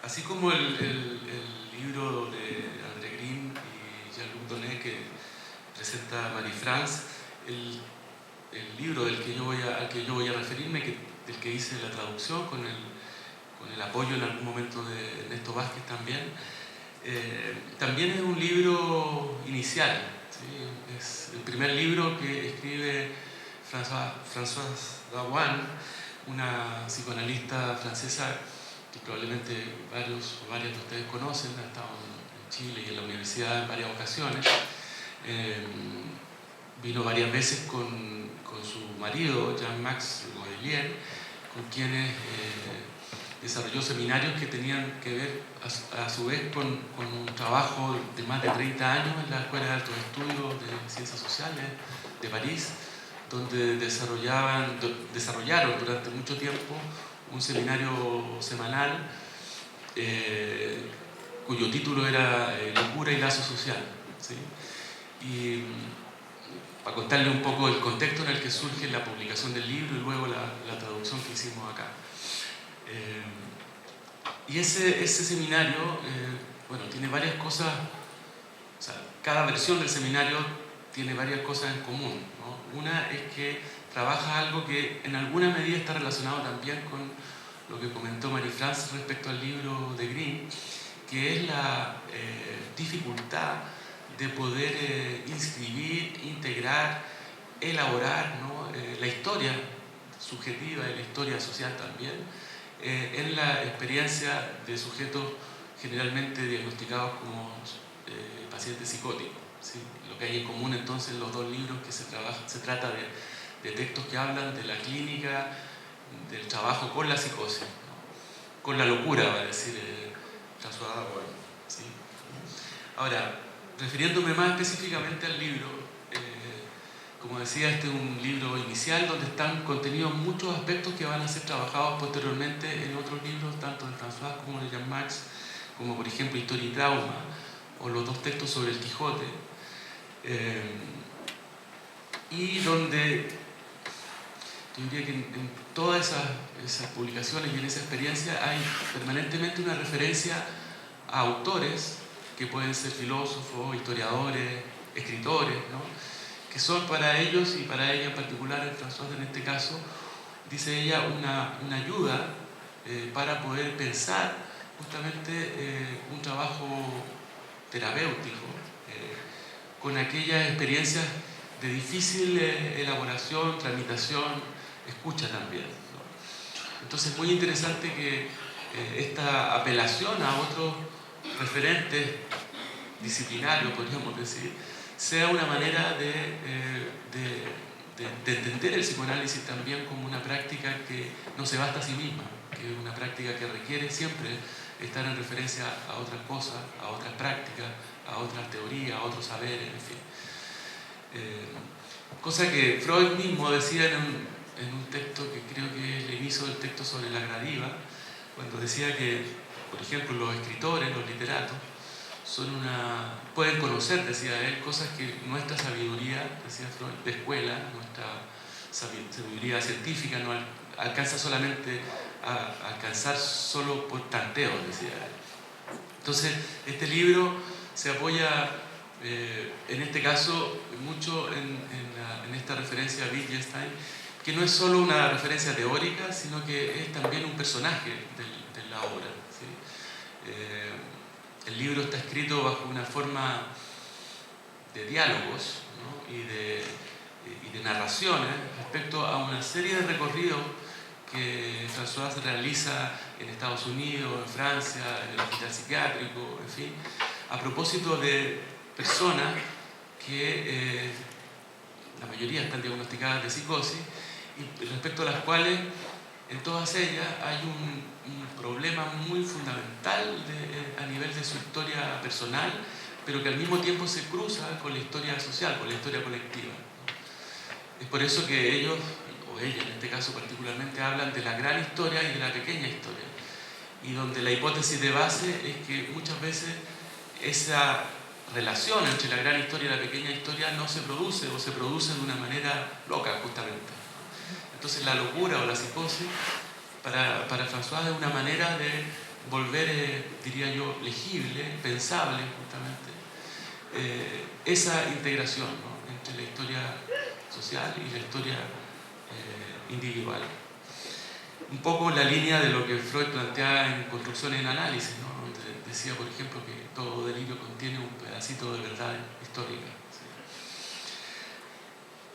así como el libro de André Green y Jean-Luc Donnet que presenta Marie-France, el libro al que yo voy a referirme, del que hice la traducción con el apoyo en algún momento de Ernesto Vázquez también es un libro inicial, ¿sí? Es el primer libro que escribe Françoise Dawan, una psicoanalista francesa que probablemente varios o varias de ustedes conocen. Ha estado en Chile y en la universidad en varias ocasiones. Vino varias veces con su marido, Jean-Max Godelier, con quienes desarrolló seminarios que tenían que ver a su vez con un trabajo de más de 30 años en la Escuela de Altos Estudios de Ciencias Sociales de París, donde desarrollaron durante mucho tiempo un seminario semanal cuyo título era Locura y Lazo Social, ¿sí? Y para contarle un poco el contexto en el que surge la publicación del libro y luego la traducción que hicimos acá. Y ese seminario, bueno, tiene varias cosas, o sea, cada versión del seminario tiene varias cosas en común, ¿no? Una es que trabaja algo que en alguna medida está relacionado también con lo que comentó Marie-France respecto al libro de Green, que es la dificultad de poder inscribir, integrar, elaborar, ¿no? La historia subjetiva y la historia social también en la experiencia de sujetos generalmente diagnosticados como pacientes psicóticos, ¿sí? Lo que hay en común entonces en los dos libros que se trata de textos que hablan de la clínica, del trabajo con la psicosis, ¿no? Con la locura, va a decir François Dawan, ¿sí? Ahora, refiriéndome más específicamente al libro, como decía, este es un libro inicial donde están contenidos muchos aspectos que van a ser trabajados posteriormente en otros libros, tanto de François como de Jean-Max, como por ejemplo Historia y Trauma, o los dos textos sobre el Quijote, y donde yo diría que en todas esas publicaciones y en esa experiencia hay permanentemente una referencia a autores que pueden ser filósofos, historiadores, escritores, ¿no? Que son para ellos y para ella en particular, François en este caso, dice ella, una ayuda para poder pensar justamente un trabajo terapéutico con aquellas experiencias de difícil elaboración, tramitación, escucha también, ¿no? Entonces es muy interesante que esta apelación a otros referentes disciplinarios, podríamos decir, sea una manera de entender el psicoanálisis también como una práctica que no se basta a sí misma, que es una práctica que requiere siempre estar en referencia a otras cosas, a otras prácticas, a otras teorías, a otros saberes, en fin. Cosa que Freud mismo decía en un texto que creo que es el inicio del texto sobre la gradiva, cuando decía que, por ejemplo, los escritores, los literatos, pueden conocer, decía él, cosas que nuestra sabiduría, decía Freud, de escuela, nuestra sabiduría científica no alcanza solamente a alcanzar solo por tanteos, decía él. Entonces, este libro se apoya en este caso mucho en esta referencia a Wittgenstein, que no es solo una referencia teórica, sino que es también un personaje de la obra, ¿sí? El libro está escrito bajo una forma de diálogos, ¿no? y de narraciones respecto a una serie de recorridos que François realiza en Estados Unidos, en Francia, en el hospital psiquiátrico, en fin, a propósito de personas que la mayoría están diagnosticadas de psicosis y respecto a las cuales en todas ellas hay un problema muy fundamental a nivel de su historia personal, pero que al mismo tiempo se cruza con la historia social, con la historia colectiva. Es por eso que ellos, o ella en este caso particularmente, hablan de la gran historia y de la pequeña historia, y donde la hipótesis de base es que muchas veces esa relación entre la gran historia y la pequeña historia no se produce o se produce de una manera loca, justamente. Entonces la locura o la psicosis para François es una manera de volver, diría yo, legible, pensable justamente, esa integración, ¿no?, entre la historia social y la historia individual. Un poco en la línea de lo que Freud planteaba en Construcciones en Análisis, ¿no?, donde decía, por ejemplo, que todo delirio contiene un pedacito de verdad histórica. ¿Sí?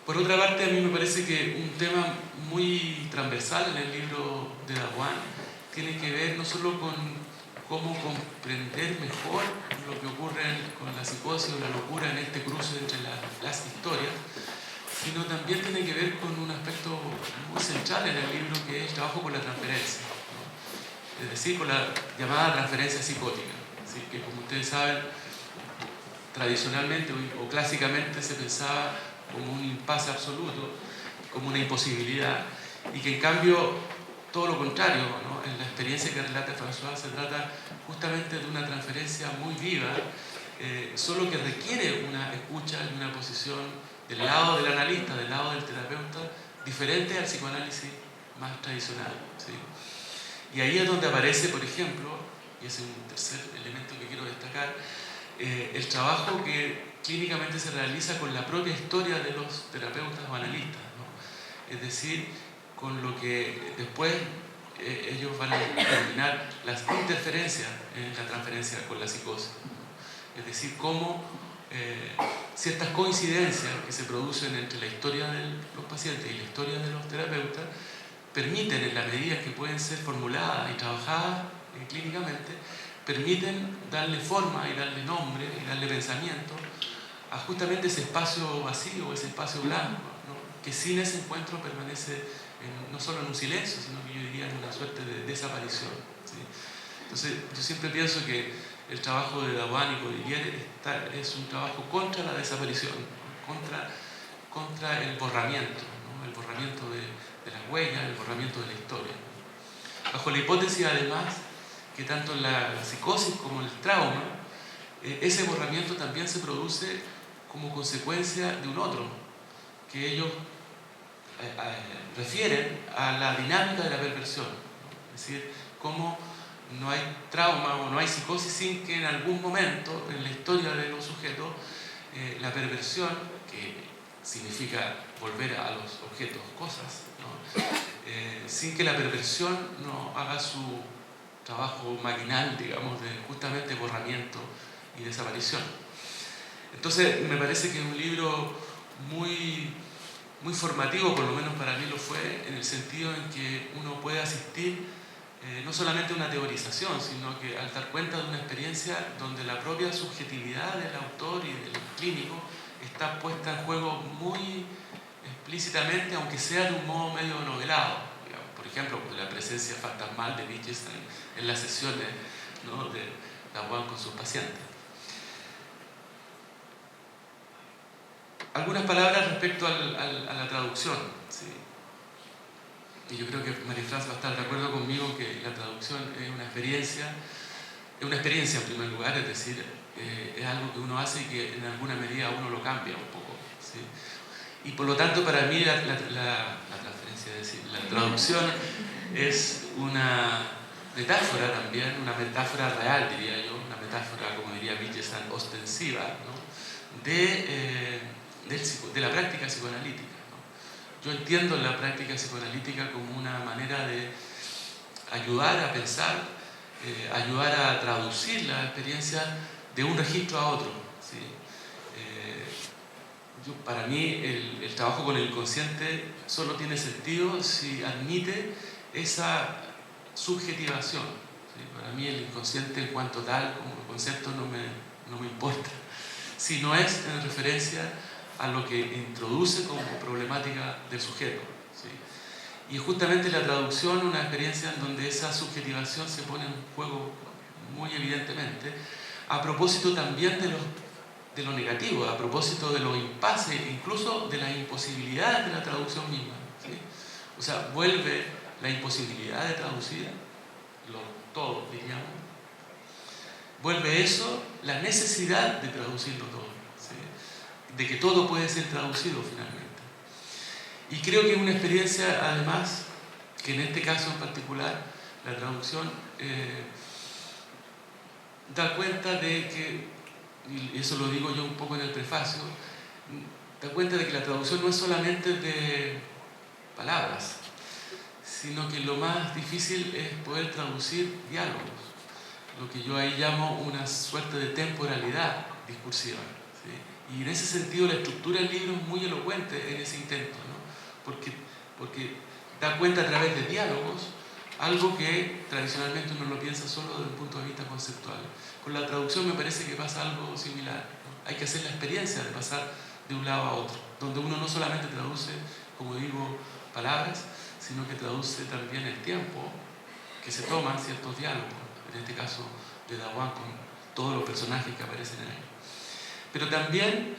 Por otra parte, a mí me parece que un tema muy transversal en el libro de Dawan tiene que ver no solo con cómo comprender mejor lo que ocurre con la psicosis o la locura en este cruce entre las historias, sino también tiene que ver con un aspecto muy central en el libro, que es el trabajo con la transferencia, ¿no? Es decir, con la llamada transferencia psicótica, ¿sí?, que, como ustedes saben, tradicionalmente o clásicamente se pensaba como un impasse absoluto, como una imposibilidad, y que en cambio todo lo contrario, ¿no?, en la experiencia que relata François se trata justamente de una transferencia muy viva, solo que requiere una escucha y una posición del lado del analista, del lado del terapeuta, diferente al psicoanálisis más tradicional, ¿sí? Y ahí es donde aparece, por ejemplo, y ese es un tercer elemento que quiero destacar, el trabajo que clínicamente se realiza con la propia historia de los terapeutas o analistas, ¿no? Es decir, con lo que después ellos van a determinar las interferencias en la transferencia con la psicosis, ¿no? Es decir, cómo ciertas coincidencias que se producen entre la historia de los pacientes y la historia de los terapeutas permiten, en la medida que pueden ser formuladas y trabajadas clínicamente, permiten darle forma y darle nombre y darle pensamiento a justamente ese espacio vacío, ese espacio blanco, ¿no?, que sin ese encuentro permanece no solo en un silencio, sino que yo diría en una suerte de desaparición, ¿sí? Entonces, yo siempre pienso que el trabajo de Dawan y Codillier es un trabajo contra la desaparición, contra el borramiento, ¿no?, el borramiento de las huellas, el borramiento de la historia. Bajo la hipótesis, además, que tanto en la psicosis como en el trauma, ese borramiento también se produce como consecuencia de un otro, que ellos refieren a la dinámica de la perversión, ¿no? Es decir, cómo no hay trauma o no hay psicosis sin que en algún momento en la historia de los sujetos la perversión, que significa volver a los objetos, cosas, ¿no?, sin que la perversión no haga su trabajo maquinal, digamos, de justamente borramiento y desaparición. Entonces, me parece que es un libro muy, muy formativo, por lo menos para mí lo fue, en el sentido en que uno puede asistir no solamente a una teorización, sino que al dar cuenta de una experiencia donde la propia subjetividad del autor y del clínico está puesta en juego muy explícitamente, aunque sea de un modo medio novelado, digamos. Por ejemplo, la presencia fantasmal de Wittgenstein en las sesiones, ¿no?, de Dawan con sus pacientes. Algunas palabras respecto a la traducción, ¿sí? Y yo creo que Marie-France va a estar de acuerdo conmigo que la traducción es una experiencia en primer lugar, es decir, es algo que uno hace y que en alguna medida uno lo cambia un poco, ¿sí? Y por lo tanto, para mí la transferencia, es decir, la traducción es una metáfora también, una metáfora real, diría yo, una metáfora, como diría Wittgenstein, ostensiva, ¿no?, de la práctica psicoanalítica, ¿no? Yo entiendo la práctica psicoanalítica como una manera de ayudar a pensar, ayudar a traducir la experiencia de un registro a otro, ¿sí? Para mí el trabajo con el inconsciente solo tiene sentido si admite esa subjetivación, ¿sí? Para mí el inconsciente en cuanto tal, como concepto, no me importa, si no es en referencia a lo que introduce como problemática del sujeto, ¿sí? Y justamente la traducción, una experiencia en donde esa subjetivación se pone en juego muy evidentemente, a propósito también de lo negativo, a propósito de los impases, incluso de las imposibilidades de la traducción misma, ¿sí? O sea, vuelve la imposibilidad de traducir todo, diríamos, vuelve eso la necesidad de traducirlo todo, ¿sí?, de que todo puede ser traducido finalmente. Y creo que es una experiencia, además, que en este caso en particular, la traducción da cuenta de que, y eso lo digo yo un poco en el prefacio, da cuenta de que la traducción no es solamente de palabras, sino que lo más difícil es poder traducir diálogos, lo que yo ahí llamo una suerte de temporalidad discursiva, ¿sí? Y en ese sentido la estructura del libro es muy elocuente en ese intento, ¿no? Porque da cuenta a través de diálogos algo que tradicionalmente uno lo piensa solo desde un punto de vista conceptual. Con la traducción me parece que pasa algo similar, ¿no? Hay que hacer la experiencia de pasar de un lado a otro, donde uno no solamente traduce, como digo, palabras, sino que traduce también el tiempo que se toman ciertos diálogos, en este caso de Dawan con todos los personajes que aparecen en él. Pero también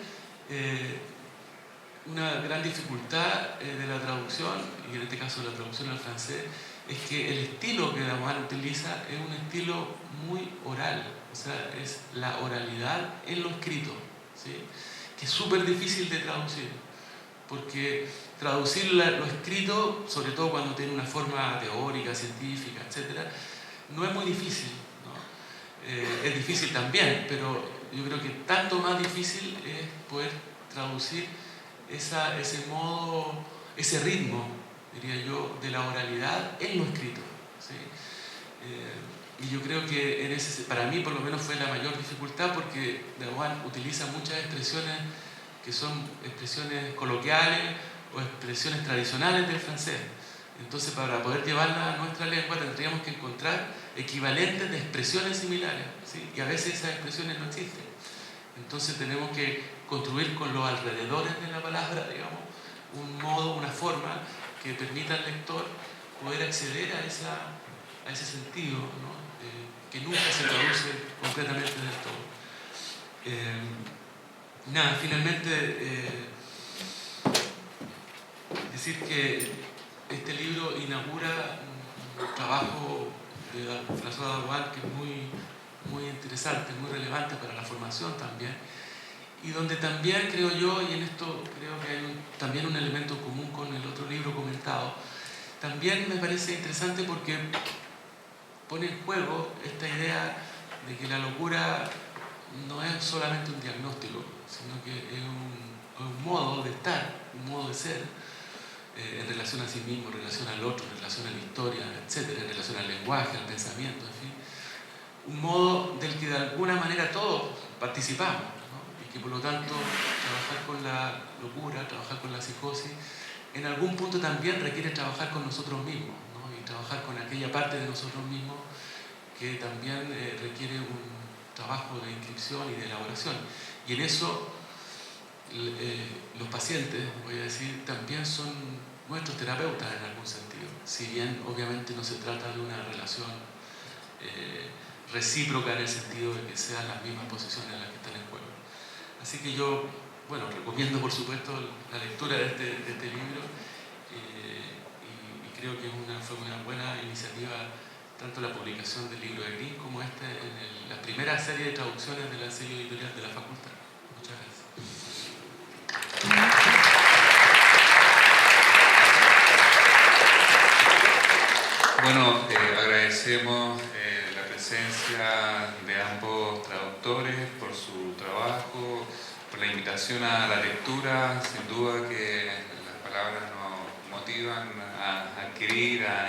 una gran dificultad de la traducción, y en este caso de la traducción al francés, es que el estilo que Dawan utiliza es un estilo muy oral, o sea, es la oralidad en lo escrito, ¿sí? Que es súper difícil de traducir, porque traducir lo escrito, sobre todo cuando tiene una forma teórica, científica, etc., no es muy difícil, ¿no? Es difícil también, pero yo creo que tanto más difícil es poder traducir ese modo, ese ritmo, diría yo, de la oralidad en lo escrito, ¿sí? Y yo creo que para mí por lo menos fue la mayor dificultad, porque Dawan utiliza muchas expresiones que son expresiones coloquiales o expresiones tradicionales del francés. Entonces, para poder llevarla a nuestra lengua tendríamos que encontrar equivalentes de expresiones similares, ¿sí? Y a veces esas expresiones no existen. Entonces tenemos que construir con los alrededores de la palabra, digamos, un modo, una forma que permita al lector poder acceder a ese sentido, ¿no? Que nunca se traduce completamente del todo. Finalmente, decir que este libro inaugura un trabajo de François Dawan que es muy interesante, muy relevante para la formación también, y donde también creo yo, y en esto creo que hay también un elemento común con el otro libro comentado, también me parece interesante porque pone en juego esta idea de que la locura no es solamente un diagnóstico, sino que es un modo de estar, un modo de ser, en relación a sí mismo, en relación al otro, en relación a la historia, etc., en relación al lenguaje, al pensamiento, en fin. Un modo del que de alguna manera todos participamos, ¿no? Y que por lo tanto trabajar con la locura, trabajar con la psicosis, en algún punto también requiere trabajar con nosotros mismos, ¿no? Y trabajar con aquella parte de nosotros mismos que también requiere un trabajo de inscripción y de elaboración. Y en eso los pacientes, voy a decir, también son nuestros terapeutas en algún sentido, si bien obviamente no se trata de una relación recíproca en el sentido de que sean las mismas posiciones en las que están en juego. Así que yo, bueno, recomiendo por supuesto la lectura de este libro y creo que fue una buena iniciativa tanto la publicación del libro de Green como en la primera serie de traducciones del sello editorial de la facultad. Muchas gracias. Bueno, agradecemos la presencia de ambos traductores por su trabajo, por la invitación a la lectura. Sin duda que las palabras nos motivan a adquirir, a